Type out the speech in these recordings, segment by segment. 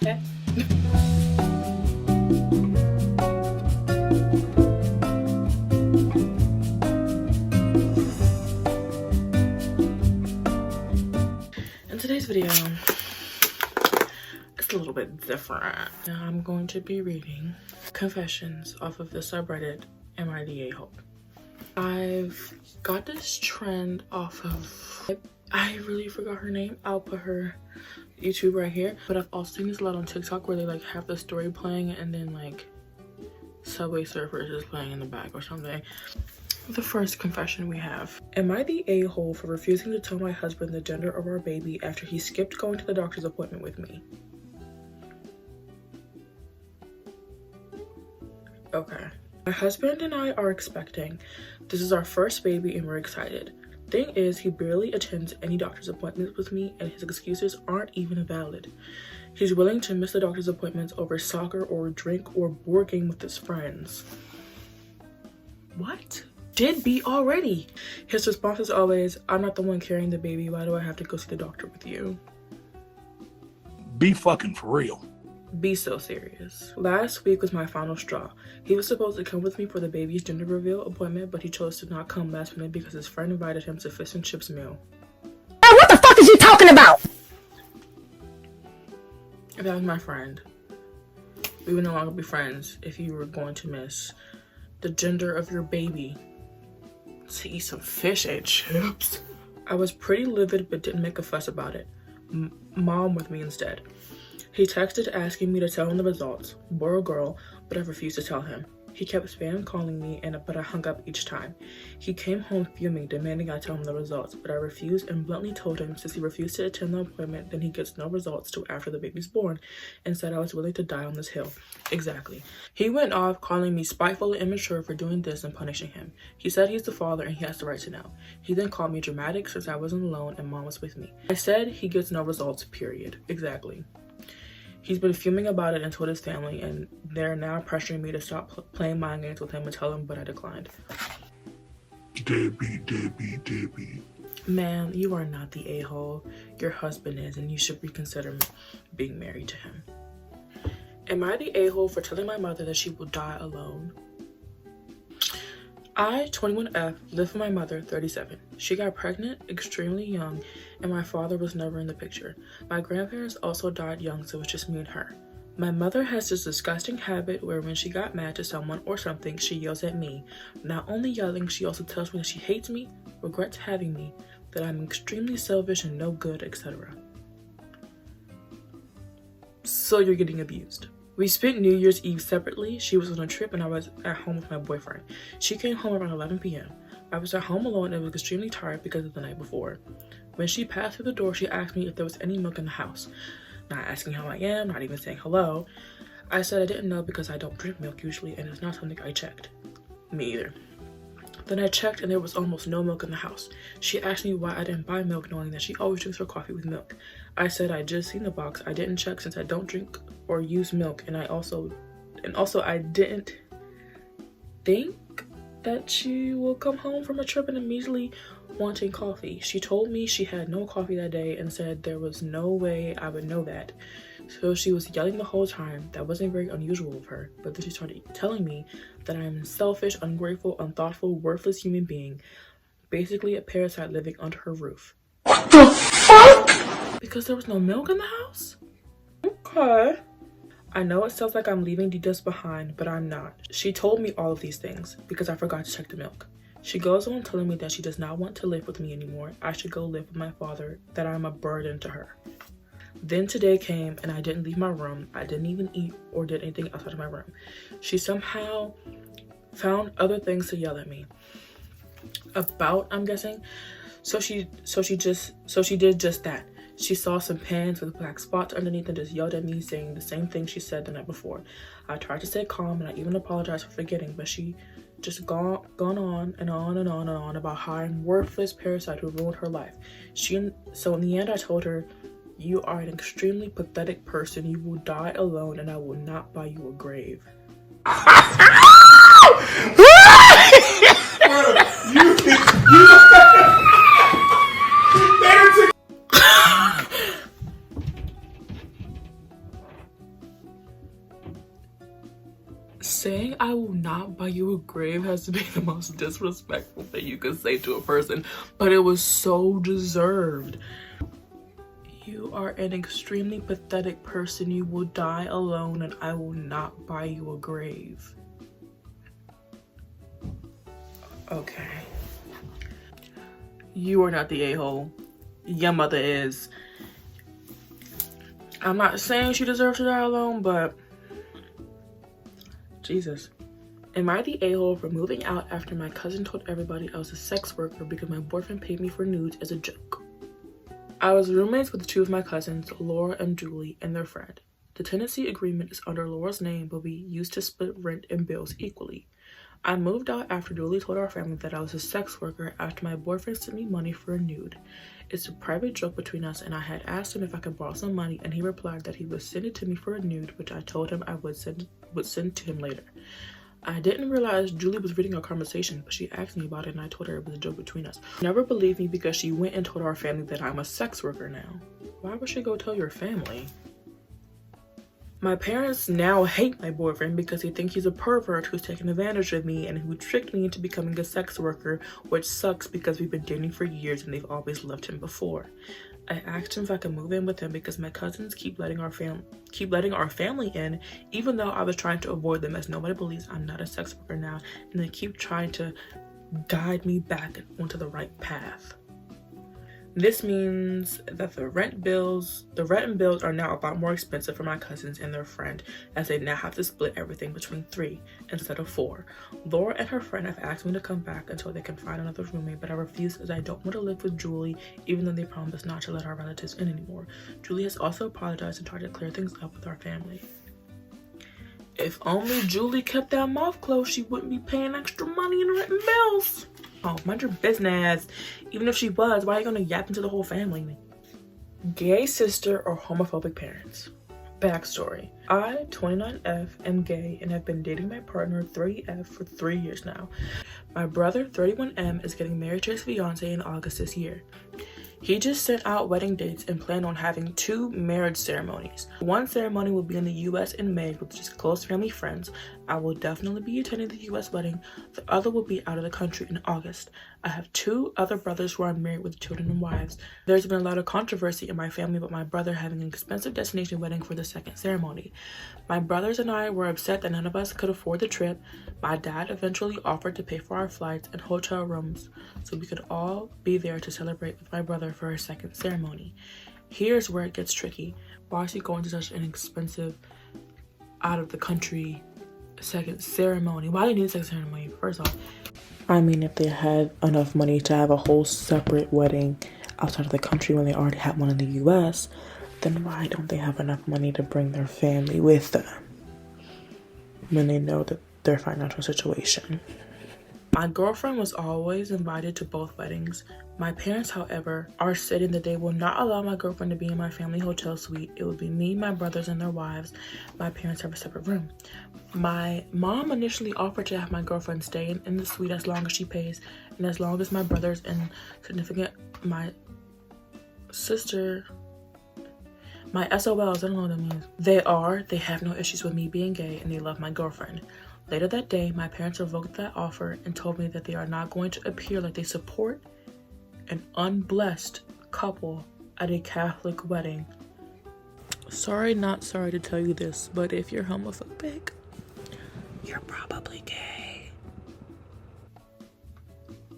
Okay. In today's video, it's a little bit different. Now I'm going to be reading confessions off of the subreddit MIDA Hope. I've got this trend off of, I really forgot her name. I'll put her YouTube right here. But I've also seen this a lot on TikTok where they like have the story playing and then like Subway Surfers is playing in the back or something. The first confession we have. Am I the a-hole for refusing to tell my husband the gender of our baby after he skipped going to the doctor's appointment with me? Okay. My husband and I are expecting. This is our first baby and we're excited. Thing is, he barely attends any doctor's appointments with me and his excuses aren't even valid. He's willing to miss the doctor's appointments over soccer or a drink or board game with his friends. What? Did be already. His response is always, I'm not the one carrying the baby. Why do I have to go see the doctor with you? Be fucking for real. Be so serious. Last week was my final straw. He was supposed to come with me for the baby's gender reveal appointment, but he chose to not come last minute because his friend invited him to fish and chips meal. Hey, what the fuck is you talking about? If that was my friend, we would no longer be friends if you were going to miss the gender of your baby to eat some fish and chips. I was pretty livid but didn't make a fuss about it. Mom with me instead. He texted asking me to tell him the results, boy or girl, but I refused to tell him. He kept spam calling me, but I hung up each time. He came home fuming, demanding I tell him the results, but I refused and bluntly told him since he refused to attend the appointment, then he gets no results till after the baby's born, and said I was willing to die on this hill. Exactly. He went off calling me spiteful and immature for doing this and punishing him. He said he's the father and he has the right to know. He then called me dramatic since I wasn't alone and mom was with me. I said he gets no results, period. Exactly. He's been fuming about it and told his family, and they're now pressuring me to stop playing mind games with him and tell him, but I declined. Debbie. Man, you are not the a-hole. Your husband is, and you should reconsider being married to him. Am I the a-hole for telling my mother that she will die alone? I, 21F, live with my mother, 37. She got pregnant extremely young, and my father was never in the picture. My grandparents also died young, so it's just me and her. My mother has this disgusting habit where when she got mad to someone or something, she yells at me. Not only yelling, she also tells me that she hates me, regrets having me, that I'm extremely selfish and no good, etc. So you're getting abused. We spent New Year's Eve separately. She was on a trip and I was at home with my boyfriend. She came home around 11 p.m. I was at home alone and was extremely tired because of the night before. When she passed through the door, she asked me if there was any milk in the house. Not asking how I am, not even saying hello. I said I didn't know because I don't drink milk usually and it's not something I checked. Me either. Then I checked and there was almost no milk in the house. She asked me why I didn't buy milk knowing that she always drinks her coffee with milk. I said I just seen the box. I didn't check since I don't drink or use milk, and also I didn't think that she will come home from a trip and immediately wanting coffee. She told me she had no coffee that day and said there was no way I would know that. So she was yelling the whole time. That wasn't very unusual of her, but then she started telling me that I am a selfish, ungrateful, unthoughtful, worthless human being, basically a parasite living under her roof. What the fuck? Because there was no milk in the house? Okay. I know it sounds like I'm leaving details behind, but I'm not. She told me all of these things because I forgot to check the milk. She goes on telling me that she does not want to live with me anymore. I should go live with my father, that I'm a burden to her. Then today came and I didn't leave my room. I didn't even eat or did anything outside of my room. She somehow found other things to yell at me about, I'm guessing. So she did just that. She saw some pans with black spots underneath and just yelled at me, saying the same thing she said the night before. I tried to stay calm and I even apologized for forgetting, but she just gone on and on and on and on about how I'm a worthless parasite who ruined her life. So in the end I told her, you are an extremely pathetic person. You will die alone and I will not buy you a grave. I will not buy you a grave has to be the most disrespectful thing you could say to a person, but it was so deserved. You are an extremely pathetic person. You will die alone, and I will not buy you a grave. Okay. You are not the a-hole. Your mother is. I'm not saying she deserves to die alone, but Jesus. Am I the a-hole for moving out after my cousin told everybody I was a sex worker because my boyfriend paid me for nudes as a joke? I was roommates with two of my cousins, Laura and Julie, and their friend. The tenancy agreement is under Laura's name, but we used to split rent and bills equally. I moved out after Julie told our family that I was a sex worker after my boyfriend sent me money for a nude. It's a private joke between us, and I had asked him if I could borrow some money, and he replied that he would send it to me for a nude, which I told him I would send to him later. I didn't realize Julie was reading our conversation, but she asked me about it, and I told her it was a joke between us. She never believed me because she went and told our family that I'm a sex worker now. Why would she go tell your family? My parents now hate my boyfriend because they think he's a pervert who's taken advantage of me and who tricked me into becoming a sex worker, which sucks because we've been dating for years and they've always loved him before. I asked him if I could move in with him because my cousins keep letting our family in, even though I was trying to avoid them, as nobody believes I'm not a sex worker now, and they keep trying to guide me back onto the right path. This means that the rent and bills are now a lot more expensive for my cousins and their friend, as they now have to split everything between 3 instead of 4. Laura and her friend have asked me to come back until they can find another roommate, but I refuse as I don't want to live with Julie, even though they promised not to let our relatives in anymore. Julie has also apologized and tried to clear things up with our family. If only Julie kept that mouth closed, she wouldn't be paying extra money in rent and bills. Oh, mind your business. Even if she was, why are you gonna yap into the whole family? Gay sister or homophobic parents? Backstory. I, 29F, am gay and have been dating my partner, 30F, for 3 years now. My brother, 31M, is getting married to his fiance in August this year. He just sent out wedding dates and planned on having 2 marriage ceremonies. One ceremony will be in the US in May with just close family friends. I will definitely be attending the US wedding. The other will be out of the country in August. I have 2 other brothers who are married with children and wives. There's been a lot of controversy in my family about my brother having an expensive destination wedding for the second ceremony. My brothers and I were upset that none of us could afford the trip. My dad eventually offered to pay for our flights and hotel rooms so we could all be there to celebrate with my brother for his second ceremony. Here's where it gets tricky. Why is he going to such an expensive, out of the country second ceremony? Why do you need a second ceremony? First off, I mean, if they had enough money to have a whole separate wedding outside of the country when they already had one in the US, then why don't they have enough money to bring their family with them when they know that their financial situation? My girlfriend was always invited to both weddings. My parents, however, are stating that they will not allow my girlfriend to be in my family hotel suite. It will be me, my brothers, and their wives. My parents have a separate room. My mom initially offered to have my girlfriend stay in the suite as long as she pays, and as long as my brothers and my sister, my SOLs, I don't know what that means. They have no issues with me being gay, and they love my girlfriend. Later that day, my parents revoked that offer and told me that they are not going to appear like they support an unblessed couple at a Catholic wedding. Sorry, not sorry to tell you this, but if you're homophobic, you're probably gay.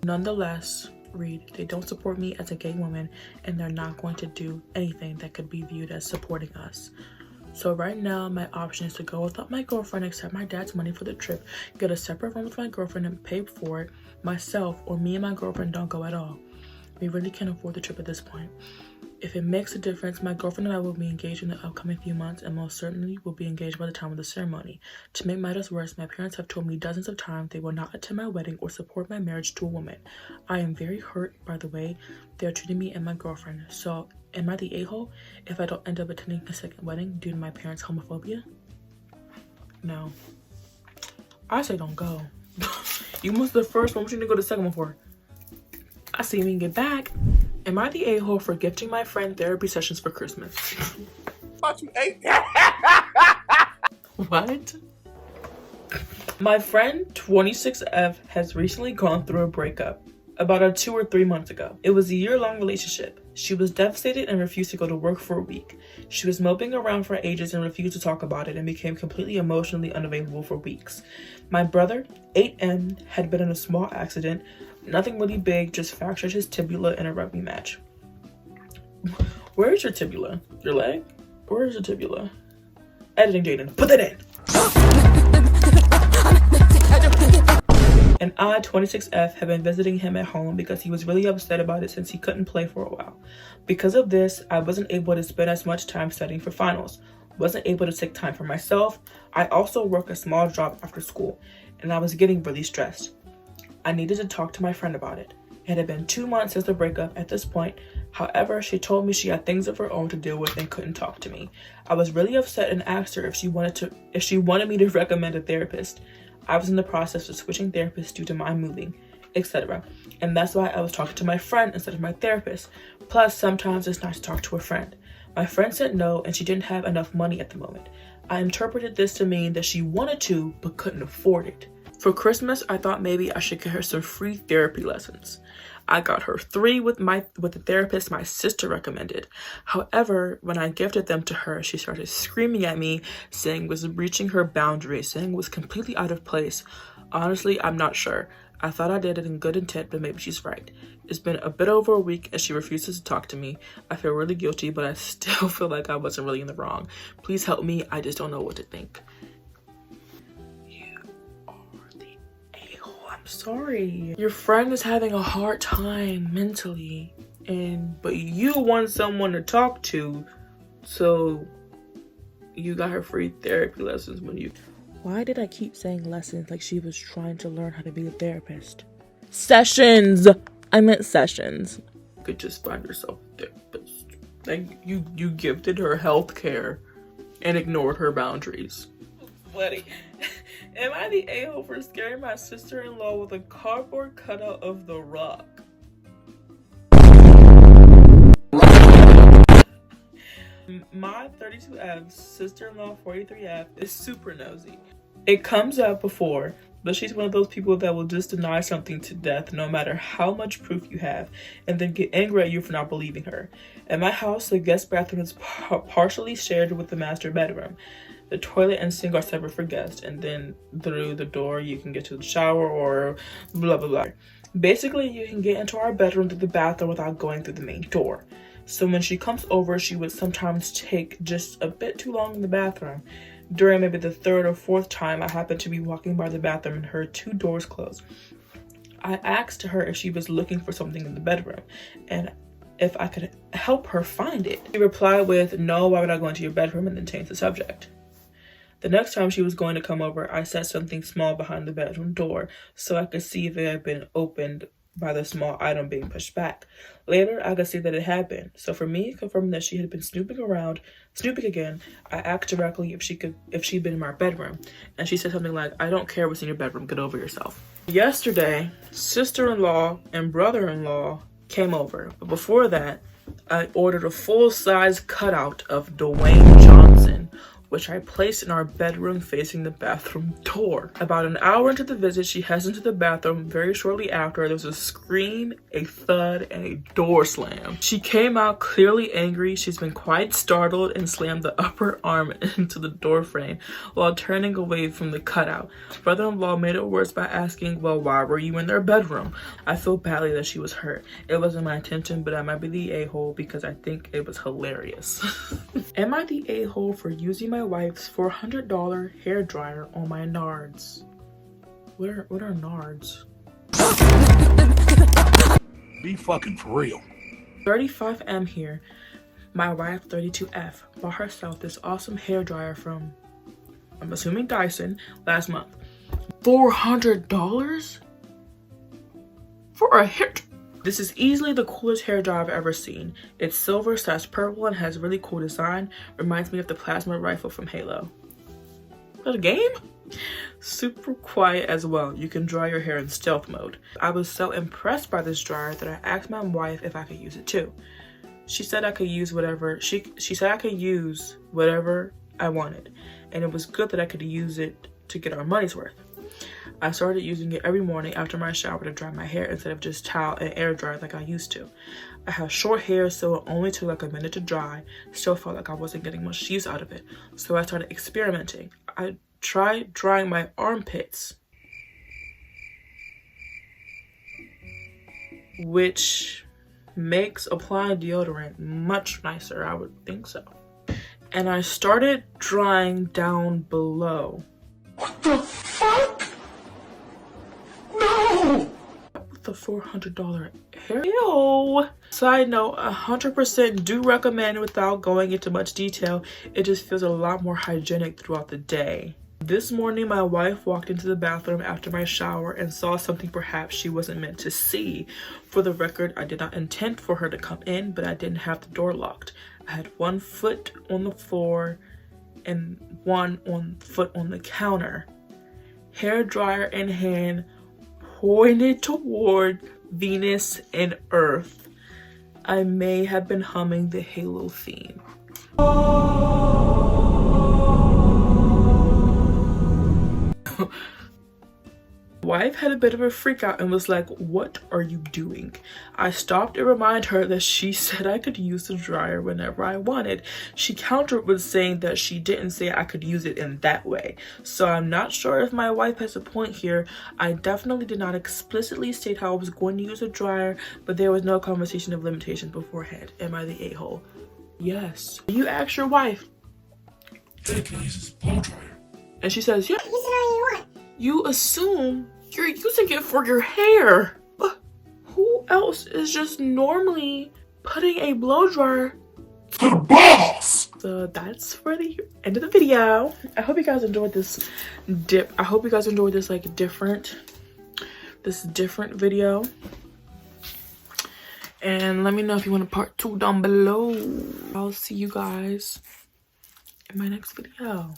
Nonetheless, read, they don't support me as a gay woman, and they're not going to do anything that could be viewed as supporting us. So right now, my option is to go without my girlfriend, accept my dad's money for the trip, get a separate room with my girlfriend and pay for it myself, or me and my girlfriend don't go at all. We really can't afford the trip at this point. If it makes a difference, my girlfriend and I will be engaged in the upcoming few months and most certainly will be engaged by the time of the ceremony. To make matters worse, my parents have told me dozens of times they will not attend my wedding or support my marriage to a woman. I am very hurt by the way they are treating me and my girlfriend. So, am I the a-hole if I don't end up attending a second wedding due to my parents' homophobia? No. I say don't go. You missed the first one. What you need to go to the second one for? I see you when you get back. Am I the a-hole for gifting my friend therapy sessions for Christmas? Thought you ate. What? My friend 26F has recently gone through a breakup about 2 or 3 months ago. It was a year-long relationship. She was devastated and refused to go to work for a week. She was moping around for ages and refused to talk about it and became completely emotionally unavailable for weeks. My brother, 8M, had been in a small accident. Nothing really big, just fractured his tibia in a rugby match. Where is your tibia? Your leg? Where is your tibia? Editing, Jaden. Put that in! And I, 26F, have been visiting him at home because he was really upset about it since he couldn't play for a while. Because of this, I wasn't able to spend as much time studying for finals. Wasn't able to take time for myself. I also work a small job after school, and I was getting really stressed. I needed to talk to my friend about it. It had been 2 months since the breakup at this point. However, she told me she had things of her own to deal with and couldn't talk to me. I was really upset and asked her if she wanted me to recommend a therapist. I was in the process of switching therapists due to my moving, etc. And that's why I was talking to my friend instead of my therapist. Plus, sometimes it's nice to talk to a friend. My friend said no, and she didn't have enough money at the moment. I interpreted this to mean that she wanted to, but couldn't afford it. For Christmas, I thought maybe I should get her some free therapy lessons. I got her 3 with the therapist my sister recommended. However, when I gifted them to her, she started screaming at me, saying it was reaching her boundaries, saying it was completely out of place. Honestly, I'm not sure. I thought I did it in good intent, but maybe she's right. It's been a bit over a week and she refuses to talk to me. I feel really guilty, but I still feel like I wasn't really in the wrong. Please help me. I just don't know what to think. I'm sorry. Your friend is having a hard time mentally, but you want someone to talk to, so you got her free therapy lessons when you... Why did I keep saying lessons like she was trying to learn how to be a therapist? Sessions! I meant sessions. You could just find yourself a therapist. Like, you gifted her health care and ignored her boundaries. Buddy. Am I the a-hole for scaring my sister-in-law with a cardboard cutout of The Rock? My 32F, sister-in-law 43F, is super nosy. It comes up before, but she's one of those people that will just deny something to death no matter how much proof you have, and then get angry at you for not believing her. At my house, the guest bathroom is partially shared with the master bedroom. The toilet and sink are separate for guests, and then through the door you can get to the shower or blah blah blah. Basically, you can get into our bedroom through the bathroom without going through the main door. So when she comes over, she would sometimes take just a bit too long in the bathroom. During maybe the 3rd or 4th time I happened to be walking by the bathroom and heard 2 doors close. I asked her if she was looking for something in the bedroom and if I could help her find it. She replied with, "No, why would I go into your bedroom?" and then change the subject. The next time she was going to come over, I set something small behind the bedroom door so I could see if it had been opened by the small item being pushed back. Later, I could see that it had been. So for me, confirming that she had been snooping again, I asked directly if she'd been in my bedroom. And she said something like, "I don't care what's in your bedroom, get over yourself." Yesterday, sister-in-law and brother-in-law came over. But before that, I ordered a full-size cutout of Dwayne Johnson, which I placed in our bedroom facing the bathroom door. About an hour into the visit, she heads into the bathroom. Very shortly after, there was a scream, a thud, and a door slam. She came out clearly angry. She's been quite startled and slammed the upper arm into the door frame while turning away from the cutout. Brother-in-law made it worse by asking, "Well, why were you in their bedroom?" I feel badly that she was hurt. It wasn't my intention, but I might be the a-hole because I think it was hilarious. Am I the a-hole for using my wife's $400 hair dryer on my nards? What are nards? Be fucking for real. 35M here. My wife, 32F, bought herself this awesome hair dryer from, I'm assuming Dyson, last month. $400 for a hair. This is easily the coolest hair dryer I've ever seen. It's silver/purple and has really cool design. Reminds me of the plasma rifle from Halo. Is that a game? Super quiet as well. You can dry your hair in stealth mode. I was so impressed by this dryer that I asked my wife if I could use it too. She said I could use whatever. She said I could use whatever I wanted, and it was good that I could use it to get our money's worth. I started using it every morning after my shower to dry my hair instead of just towel and air dry like I used to. I have short hair, so it only took like a minute to dry. Still felt like I wasn't getting much use out of it. So I started experimenting. I tried drying my armpits, which makes applying deodorant much nicer, I would think so. And I started drying down below. What the fuck? No! With the $400 hair. Ew. Side note, 100% do recommend without going into much detail. It just feels a lot more hygienic throughout the day. This morning, my wife walked into the bathroom after my shower and saw something perhaps she wasn't meant to see. For the record, I did not intend for her to come in, but I didn't have the door locked. I had one foot on the floor and one foot on the counter. Hair dryer in hand, pointed toward Venus and Earth. I may have been humming the Halo theme. Wife had a bit of a freak out and was like, "What are you doing?" I stopped and reminded her that she said I could use the dryer whenever I wanted. She countered with saying that she didn't say I could use it in that way. So I'm not sure if my wife has a point here. I definitely did not explicitly state how I was going to use a dryer, but there was no conversation of limitations beforehand. Am I the a-hole? Yes. You ask your wife. Hey, can I use this blow dryer? And she says, yeah. Use it all you want. You assume you're using it for your hair. Who else is just normally putting a blow dryer To the boss! So that's for the end of the video. I hope you guys enjoyed this dip. I hope you guys enjoyed this like different video. And let me know if you want a part 2 down below. I'll see you guys in my next video.